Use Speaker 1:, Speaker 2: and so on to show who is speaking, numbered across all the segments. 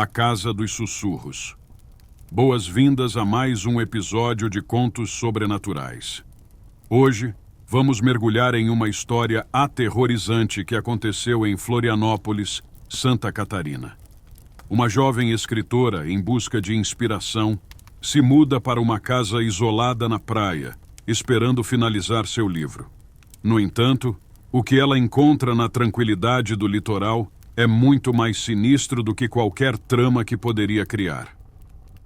Speaker 1: A Casa dos Sussurros. Boas-vindas a mais um episódio de Contos Sobrenaturais. Hoje, vamos mergulhar em uma história aterrorizante que aconteceu em Florianópolis, Santa Catarina. Uma jovem escritora, em busca de inspiração, se muda para uma casa isolada na praia, esperando finalizar seu livro. No entanto, o que ela encontra na tranquilidade do litoral é muito mais sinistro do que qualquer trama que poderia criar.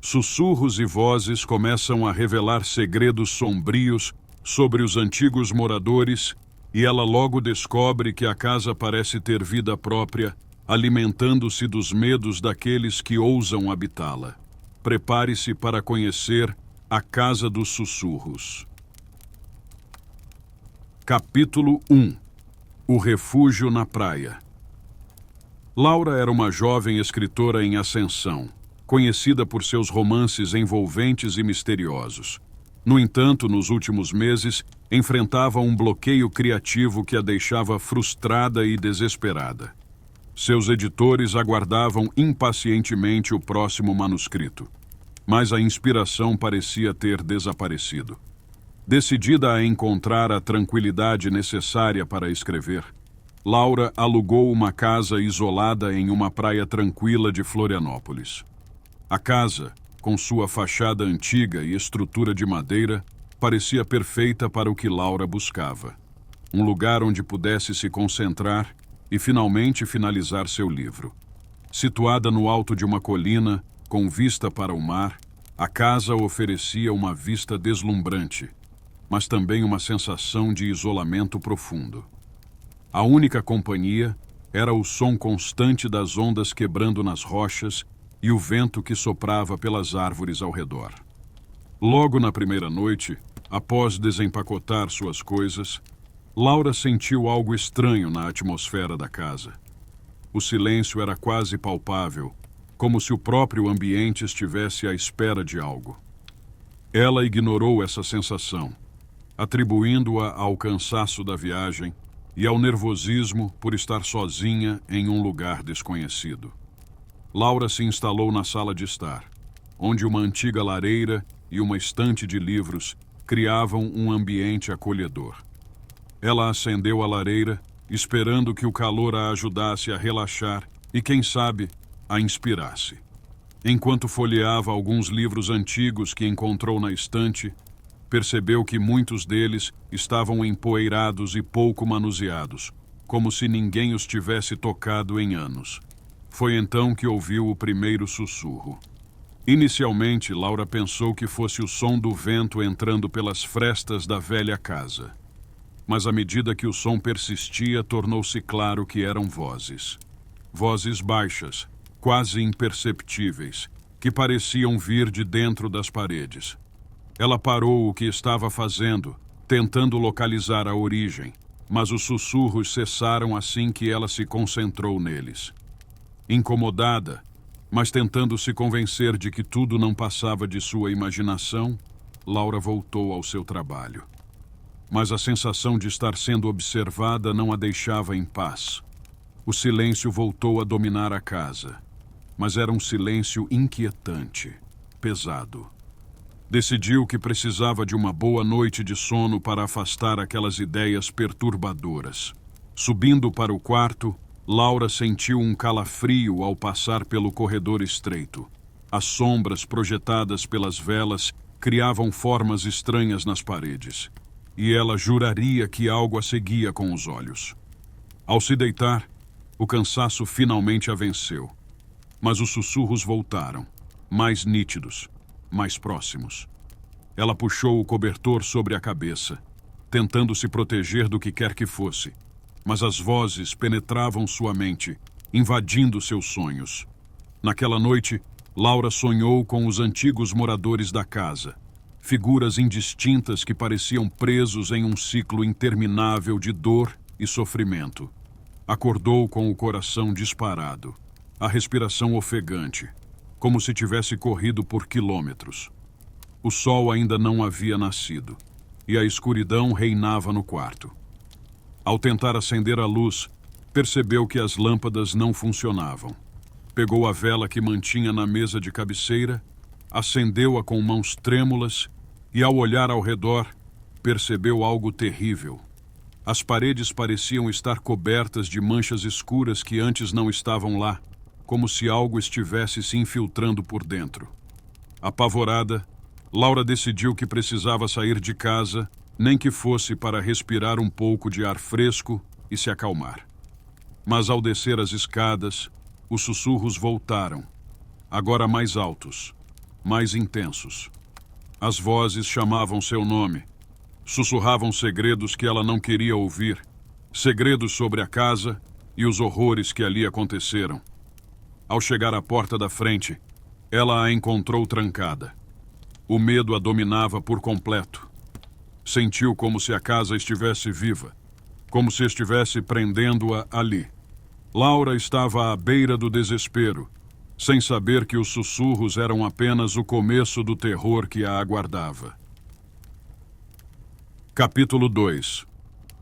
Speaker 1: Sussurros e vozes começam a revelar segredos sombrios sobre os antigos moradores e ela logo descobre que a casa parece ter vida própria, alimentando-se dos medos daqueles que ousam habitá-la. Prepare-se para conhecer a Casa dos Sussurros. Capítulo 1. O Refúgio na Praia. Laura era uma jovem escritora em ascensão, conhecida por seus romances envolventes e misteriosos. No entanto, nos últimos meses, enfrentava um bloqueio criativo que a deixava frustrada e desesperada. Seus editores aguardavam impacientemente o próximo manuscrito, mas a inspiração parecia ter desaparecido. Decidida a encontrar a tranquilidade necessária para escrever, Laura alugou uma casa isolada em uma praia tranquila de Florianópolis. A casa, com sua fachada antiga e estrutura de madeira, parecia perfeita para o que Laura buscava. Um lugar onde pudesse se concentrar e finalmente finalizar seu livro. Situada no alto de uma colina, com vista para o mar, a casa oferecia uma vista deslumbrante, mas também uma sensação de isolamento profundo. A única companhia era o som constante das ondas quebrando nas rochas e o vento que soprava pelas árvores ao redor. Logo na primeira noite, após desempacotar suas coisas, Laura sentiu algo estranho na atmosfera da casa. O silêncio era quase palpável, como se o próprio ambiente estivesse à espera de algo. Ela ignorou essa sensação, atribuindo-a ao cansaço da viagem e ao nervosismo por estar sozinha em um lugar desconhecido. Laura se instalou na sala de estar, onde uma antiga lareira e uma estante de livros criavam um ambiente acolhedor. Ela acendeu a lareira, esperando que o calor a ajudasse a relaxar e, quem sabe, a inspirasse. Enquanto folheava alguns livros antigos que encontrou na estante, percebeu que muitos deles estavam empoeirados e pouco manuseados, como se ninguém os tivesse tocado em anos. Foi então que ouviu o primeiro sussurro. Inicialmente, Laura pensou que fosse o som do vento entrando pelas frestas da velha casa. Mas à medida que o som persistia, tornou-se claro que eram vozes. Vozes baixas, quase imperceptíveis, que pareciam vir de dentro das paredes. Ela parou o que estava fazendo, tentando localizar a origem, mas os sussurros cessaram assim que ela se concentrou neles. Incomodada, mas tentando se convencer de que tudo não passava de sua imaginação, Laura voltou ao seu trabalho. Mas a sensação de estar sendo observada não a deixava em paz. O silêncio voltou a dominar a casa, mas era um silêncio inquietante, pesado. Decidiu que precisava de uma boa noite de sono para afastar aquelas ideias perturbadoras. Subindo para o quarto, Laura sentiu um calafrio ao passar pelo corredor estreito. As sombras projetadas pelas velas criavam formas estranhas nas paredes, e ela juraria que algo a seguia com os olhos. Ao se deitar, o cansaço finalmente a venceu, mas os sussurros voltaram, mais nítidos, mais próximos. Ela puxou o cobertor sobre a cabeça, tentando se proteger do que quer que fosse, mas as vozes penetravam sua mente, invadindo seus sonhos. Naquela noite, Laura sonhou com os antigos moradores da casa, figuras indistintas que pareciam presos em um ciclo interminável de dor e sofrimento. Acordou com o coração disparado, a respiração ofegante, como se tivesse corrido por quilômetros. O sol ainda não havia nascido, e a escuridão reinava no quarto. Ao tentar acender a luz, percebeu que as lâmpadas não funcionavam. Pegou a vela que mantinha na mesa de cabeceira, acendeu-a com mãos trêmulas e, ao olhar ao redor, percebeu algo terrível. As paredes pareciam estar cobertas de manchas escuras que antes não estavam lá, como se algo estivesse se infiltrando por dentro. Apavorada, Laura decidiu que precisava sair de casa, nem que fosse para respirar um pouco de ar fresco e se acalmar. Mas ao descer as escadas, os sussurros voltaram, agora mais altos, mais intensos. As vozes chamavam seu nome, sussurravam segredos que ela não queria ouvir, segredos sobre a casa e os horrores que ali aconteceram. Ao chegar à porta da frente, ela a encontrou trancada. O medo a dominava por completo. Sentiu como se a casa estivesse viva, como se estivesse prendendo-a ali. Laura estava à beira do desespero, sem saber que os sussurros eram apenas o começo do terror que a aguardava. Capítulo 2.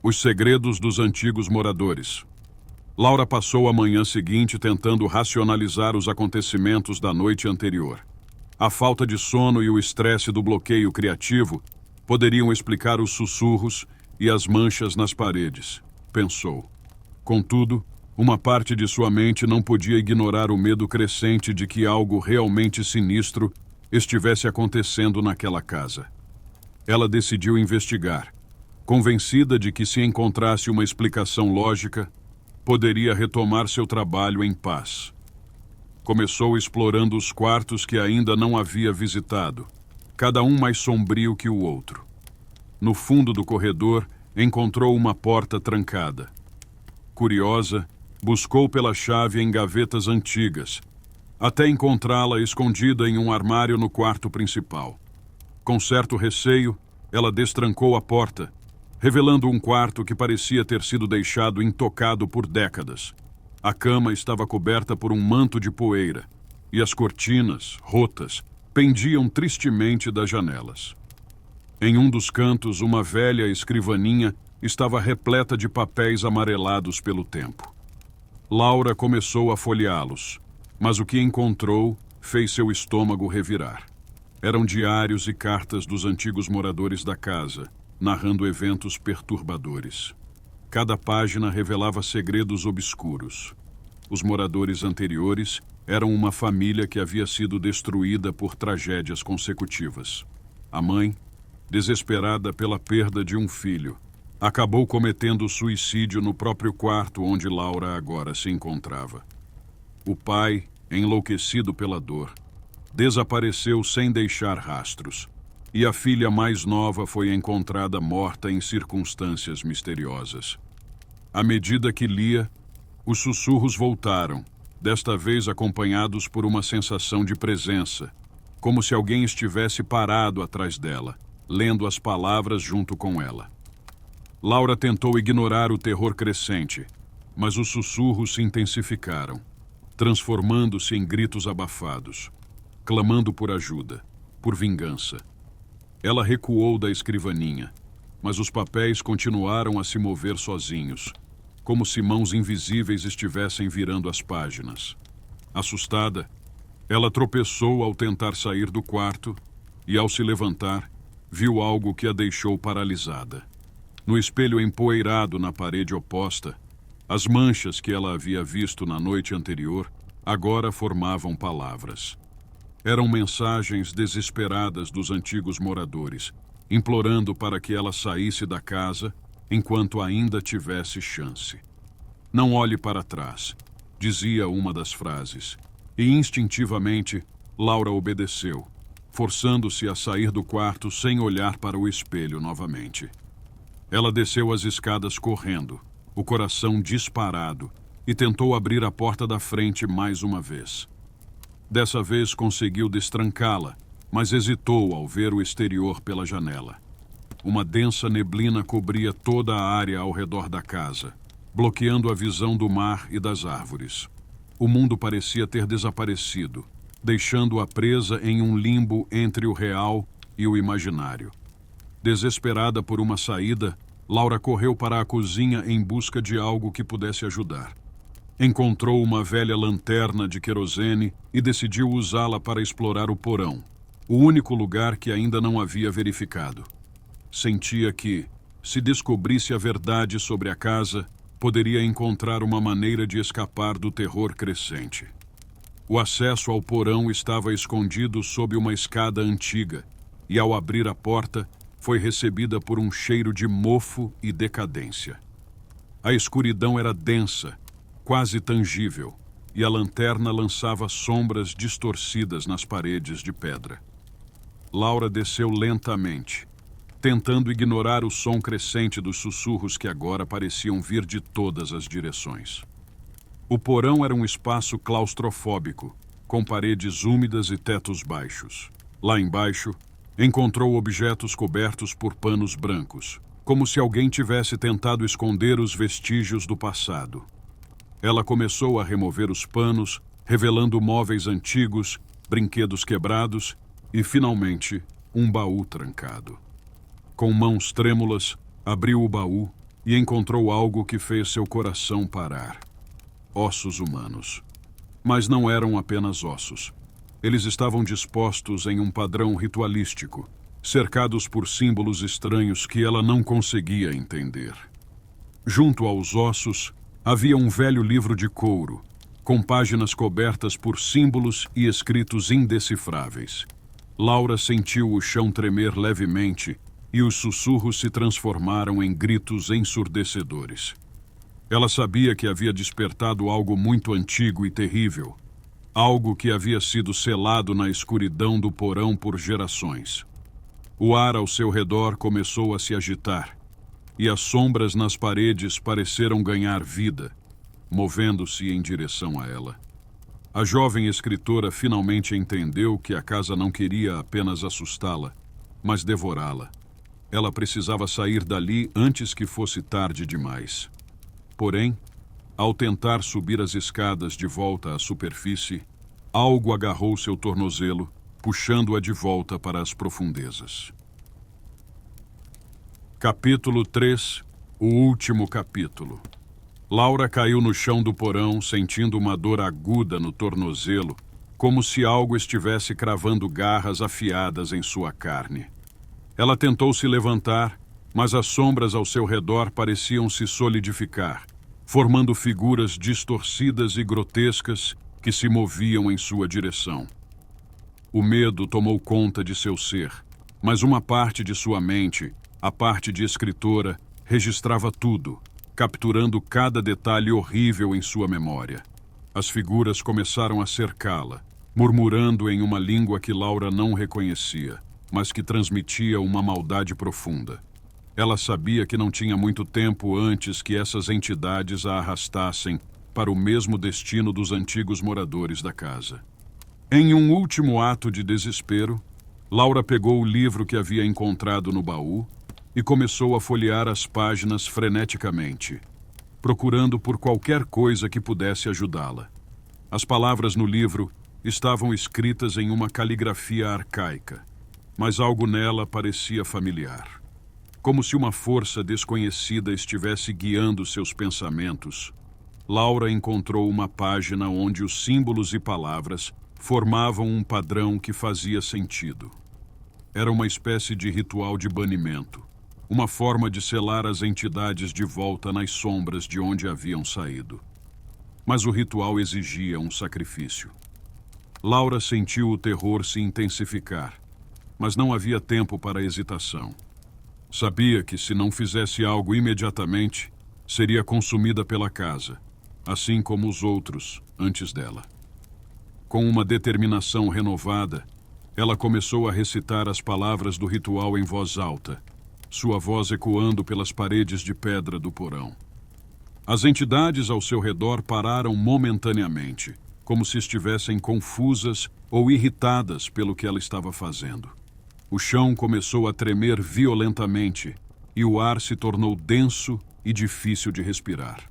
Speaker 1: Os segredos dos antigos moradores. Laura passou a manhã seguinte tentando racionalizar os acontecimentos da noite anterior. A falta de sono e o estresse do bloqueio criativo poderiam explicar os sussurros e as manchas nas paredes, pensou. Contudo, uma parte de sua mente não podia ignorar o medo crescente de que algo realmente sinistro estivesse acontecendo naquela casa. Ela decidiu investigar, convencida de que se encontrasse uma explicação lógica, poderia retomar seu trabalho em paz. Começou explorando os quartos que ainda não havia visitado, cada um mais sombrio que o outro. No fundo do corredor, encontrou uma porta trancada. Curiosa, buscou pela chave em gavetas antigas, até encontrá-la escondida em um armário no quarto principal. Com certo receio, ela destrancou a porta, revelando um quarto que parecia ter sido deixado intocado por décadas. A cama estava coberta por um manto de poeira, e as cortinas, rotas, pendiam tristemente das janelas. Em um dos cantos, uma velha escrivaninha estava repleta de papéis amarelados pelo tempo. Laura começou a folheá-los, mas o que encontrou fez seu estômago revirar. Eram diários e cartas dos antigos moradores da casa, narrando eventos perturbadores. Cada página revelava segredos obscuros. Os moradores anteriores eram uma família que havia sido destruída por tragédias consecutivas. A mãe, desesperada pela perda de um filho, acabou cometendo suicídio no próprio quarto onde Laura agora se encontrava. O pai, enlouquecido pela dor, desapareceu sem deixar rastros, e a filha mais nova foi encontrada morta em circunstâncias misteriosas. À medida que lia, os sussurros voltaram, desta vez acompanhados por uma sensação de presença, como se alguém estivesse parado atrás dela, lendo as palavras junto com ela. Laura tentou ignorar o terror crescente, mas os sussurros se intensificaram, transformando-se em gritos abafados, clamando por ajuda, por vingança. Ela recuou da escrivaninha, mas os papéis continuaram a se mover sozinhos, como se mãos invisíveis estivessem virando as páginas. Assustada, ela tropeçou ao tentar sair do quarto e, ao se levantar, viu algo que a deixou paralisada. No espelho empoeirado na parede oposta, as manchas que ela havia visto na noite anterior agora formavam palavras. Eram mensagens desesperadas dos antigos moradores, implorando para que ela saísse da casa enquanto ainda tivesse chance. Não olhe para trás, dizia uma das frases, e instintivamente Laura obedeceu, forçando-se a sair do quarto sem olhar para o espelho novamente. Ela desceu as escadas correndo, o coração disparado, e tentou abrir a porta da frente mais uma vez. Dessa vez conseguiu destrancá-la, mas hesitou ao ver o exterior pela janela. Uma densa neblina cobria toda a área ao redor da casa, bloqueando a visão do mar e das árvores. O mundo parecia ter desaparecido, deixando-a presa em um limbo entre o real e o imaginário. Desesperada por uma saída, Laura correu para a cozinha em busca de algo que pudesse ajudar. Encontrou uma velha lanterna de querosene e decidiu usá-la para explorar o porão, o único lugar que ainda não havia verificado. Sentia que, se descobrisse a verdade sobre a casa, poderia encontrar uma maneira de escapar do terror crescente. O acesso ao porão estava escondido sob uma escada antiga, e ao abrir a porta, foi recebida por um cheiro de mofo e decadência. A escuridão era densa, quase tangível, e a lanterna lançava sombras distorcidas nas paredes de pedra. Laura desceu lentamente, tentando ignorar o som crescente dos sussurros que agora pareciam vir de todas as direções. O porão era um espaço claustrofóbico, com paredes úmidas e tetos baixos. Lá embaixo, encontrou objetos cobertos por panos brancos, como se alguém tivesse tentado esconder os vestígios do passado. Ela começou a remover os panos, revelando móveis antigos, brinquedos quebrados e, finalmente, um baú trancado. Com mãos trêmulas, abriu o baú e encontrou algo que fez seu coração parar. Ossos humanos. Mas não eram apenas ossos. Eles estavam dispostos em um padrão ritualístico, cercados por símbolos estranhos que ela não conseguia entender. Junto aos ossos, havia um velho livro de couro, com páginas cobertas por símbolos e escritos indecifráveis. Laura sentiu o chão tremer levemente e os sussurros se transformaram em gritos ensurdecedores. Ela sabia que havia despertado algo muito antigo e terrível, algo que havia sido selado na escuridão do porão por gerações. O ar ao seu redor começou a se agitar, e as sombras nas paredes pareceram ganhar vida, movendo-se em direção a ela. A jovem escritora finalmente entendeu que a casa não queria apenas assustá-la, mas devorá-la. Ela precisava sair dali antes que fosse tarde demais. Porém, ao tentar subir as escadas de volta à superfície, algo agarrou seu tornozelo, puxando-a de volta para as profundezas. Capítulo 3. O último capítulo. Laura caiu no chão do porão, sentindo uma dor aguda no tornozelo, como se algo estivesse cravando garras afiadas em sua carne. Ela tentou se levantar, mas as sombras ao seu redor pareciam se solidificar, formando figuras distorcidas e grotescas que se moviam em sua direção. O medo tomou conta de seu ser, mas uma parte de sua mente, a parte de escritora, registrava tudo, capturando cada detalhe horrível em sua memória. As figuras começaram a cercá-la, murmurando em uma língua que Laura não reconhecia, mas que transmitia uma maldade profunda. Ela sabia que não tinha muito tempo antes que essas entidades a arrastassem para o mesmo destino dos antigos moradores da casa. Em um último ato de desespero, Laura pegou o livro que havia encontrado no baú e começou a folhear as páginas freneticamente, procurando por qualquer coisa que pudesse ajudá-la. As palavras no livro estavam escritas em uma caligrafia arcaica, mas algo nela parecia familiar. Como se uma força desconhecida estivesse guiando seus pensamentos, Laura encontrou uma página onde os símbolos e palavras formavam um padrão que fazia sentido. Era uma espécie de ritual de banimento, uma forma de selar as entidades de volta nas sombras de onde haviam saído. Mas o ritual exigia um sacrifício. Laura sentiu o terror se intensificar, mas não havia tempo para hesitação. Sabia que, se não fizesse algo imediatamente, seria consumida pela casa, assim como os outros antes dela. Com uma determinação renovada, ela começou a recitar as palavras do ritual em voz alta, sua voz ecoando pelas paredes de pedra do porão. As entidades ao seu redor pararam momentaneamente, como se estivessem confusas ou irritadas pelo que ela estava fazendo. O chão começou a tremer violentamente e o ar se tornou denso e difícil de respirar.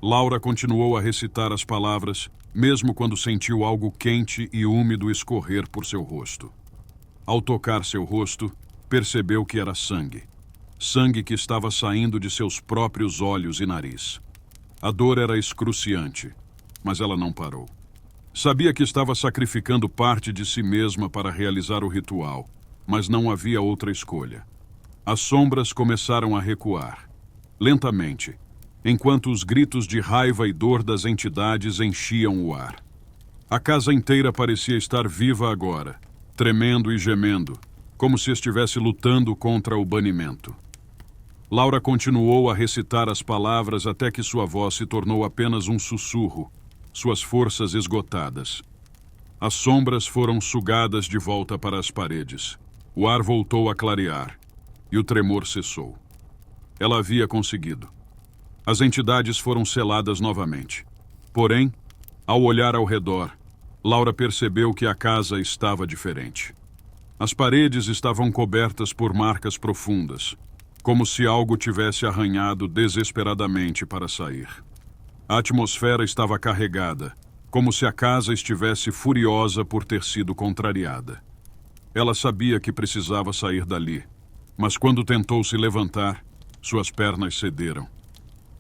Speaker 1: Laura continuou a recitar as palavras, mesmo quando sentiu algo quente e úmido escorrer por seu rosto. Ao tocar seu rosto, percebeu que era sangue. Sangue que estava saindo de seus próprios olhos e nariz. A dor era excruciante, mas ela não parou. Sabia que estava sacrificando parte de si mesma para realizar o ritual, mas não havia outra escolha. As sombras começaram a recuar, lentamente, enquanto os gritos de raiva e dor das entidades enchiam o ar. A casa inteira parecia estar viva agora, tremendo e gemendo, como se estivesse lutando contra o banimento. Laura continuou a recitar as palavras até que sua voz se tornou apenas um sussurro, suas forças esgotadas. As sombras foram sugadas de volta para as paredes. O ar voltou a clarear, e o tremor cessou. Ela havia conseguido. As entidades foram seladas novamente. Porém, ao olhar ao redor, Laura percebeu que a casa estava diferente. As paredes estavam cobertas por marcas profundas, como se algo tivesse arranhado desesperadamente para sair. A atmosfera estava carregada, como se a casa estivesse furiosa por ter sido contrariada. Ela sabia que precisava sair dali, mas quando tentou se levantar, suas pernas cederam.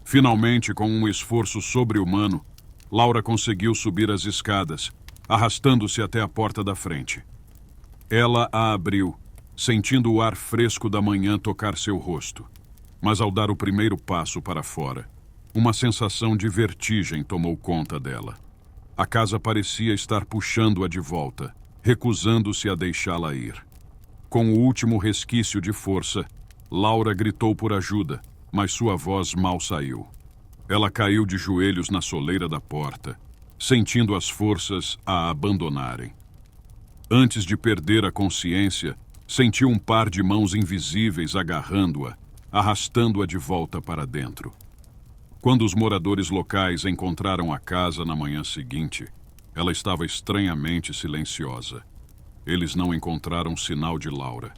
Speaker 1: Finalmente, com um esforço sobre-humano, Laura conseguiu subir as escadas, arrastando-se até a porta da frente. Ela a abriu, sentindo o ar fresco da manhã tocar seu rosto. Mas ao dar o primeiro passo para fora, uma sensação de vertigem tomou conta dela. A casa parecia estar puxando-a de volta, recusando-se a deixá-la ir. Com o último resquício de força, Laura gritou por ajuda, mas sua voz mal saiu. Ela caiu de joelhos na soleira da porta, sentindo as forças a abandonarem. Antes de perder a consciência, sentiu um par de mãos invisíveis agarrando-a, arrastando-a de volta para dentro. Quando os moradores locais encontraram a casa na manhã seguinte, ela estava estranhamente silenciosa. Eles não encontraram sinal de Laura,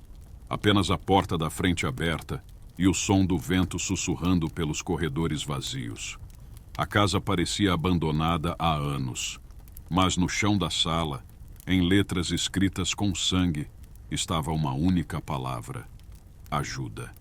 Speaker 1: apenas a porta da frente aberta e o som do vento sussurrando pelos corredores vazios. A casa parecia abandonada há anos, mas no chão da sala, em letras escritas com sangue, estava uma única palavra: ajuda.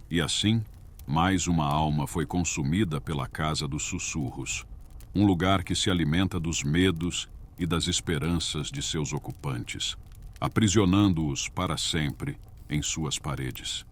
Speaker 1: E assim, mais uma alma foi consumida pela Casa dos Sussurros, um lugar que se alimenta dos medos e das esperanças de seus ocupantes, aprisionando-os para sempre em suas paredes.